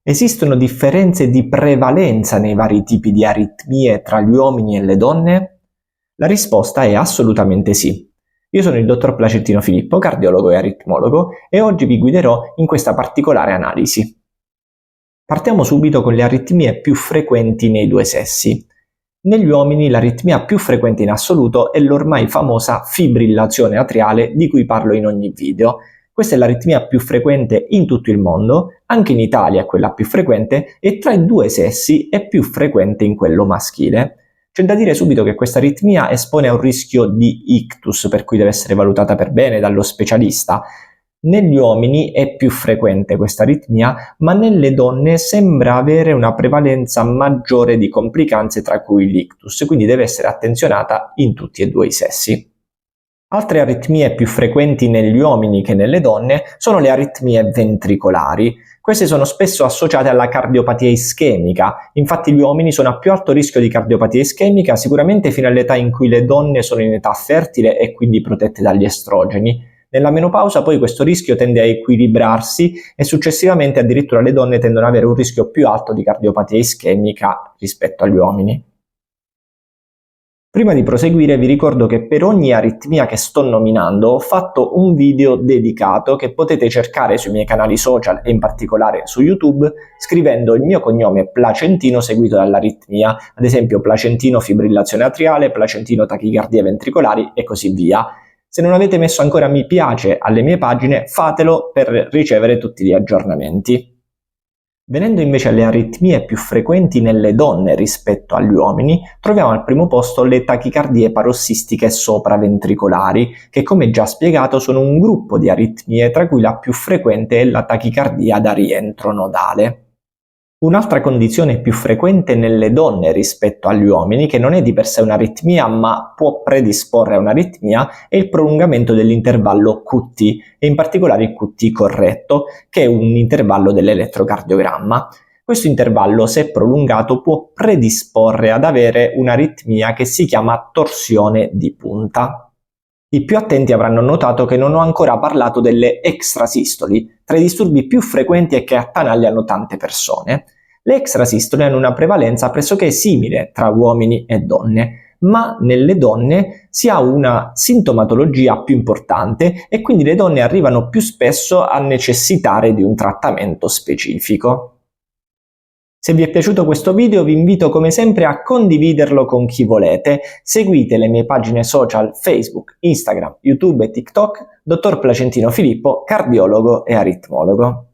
Esistono differenze di prevalenza nei vari tipi di aritmie tra gli uomini e le donne? La risposta è assolutamente sì. Io sono il dottor Placentino Filippo, cardiologo e aritmologo, e oggi vi guiderò in questa particolare analisi. Partiamo subito con le aritmie più frequenti nei due sessi. Negli uomini l'aritmia più frequente in assoluto è l'ormai famosa fibrillazione atriale di cui parlo in ogni video. Questa è l'aritmia più frequente in tutto il mondo, anche in Italia è quella più frequente e tra i due sessi è più frequente in quello maschile. C'è da dire subito che questa aritmia espone a un rischio di ictus, per cui deve essere valutata per bene dallo specialista. Negli uomini è più frequente questa aritmia, ma nelle donne sembra avere una prevalenza maggiore di complicanze, tra cui l'ictus, quindi deve essere attenzionata in tutti e due i sessi. Altre aritmie più frequenti negli uomini che nelle donne sono le aritmie ventricolari. Queste sono spesso associate alla cardiopatia ischemica, infatti gli uomini sono a più alto rischio di cardiopatia ischemica sicuramente fino all'età in cui le donne sono in età fertile e quindi protette dagli estrogeni. Nella menopausa poi questo rischio tende a equilibrarsi e successivamente addirittura le donne tendono ad avere un rischio più alto di cardiopatia ischemica rispetto agli uomini. Prima di proseguire vi ricordo che per ogni aritmia che sto nominando ho fatto un video dedicato che potete cercare sui miei canali social e in particolare su YouTube scrivendo il mio cognome Placentino seguito dall'aritmia, ad esempio Placentino fibrillazione atriale, Placentino tachicardie ventricolari e così via. Se non avete messo ancora mi piace alle mie pagine, fatelo per ricevere tutti gli aggiornamenti. Venendo invece alle aritmie più frequenti nelle donne rispetto agli uomini, troviamo al primo posto le tachicardie parossistiche sopraventricolari, che come già spiegato sono un gruppo di aritmie tra cui la più frequente è la tachicardia da rientro nodale. Un'altra condizione più frequente nelle donne rispetto agli uomini, che non è di per sé un'aritmia ma può predisporre a un'aritmia, è il prolungamento dell'intervallo QT, e in particolare il QT corretto, che è un intervallo dell'elettrocardiogramma. Questo intervallo, se prolungato, può predisporre ad avere un'aritmia che si chiama torsione di punta. I più attenti avranno notato che non ho ancora parlato delle extrasistoli, tra i disturbi più frequenti e che attanagliano tante persone. Le extrasistole hanno una prevalenza pressoché simile tra uomini e donne, ma nelle donne si ha una sintomatologia più importante e quindi le donne arrivano più spesso a necessitare di un trattamento specifico. Se vi è piaciuto questo video vi invito come sempre a condividerlo con chi volete. Seguite le mie pagine social Facebook, Instagram, YouTube e TikTok, Dottor Placentino Filippo, cardiologo e aritmologo.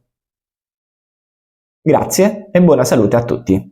Grazie e buona salute a tutti.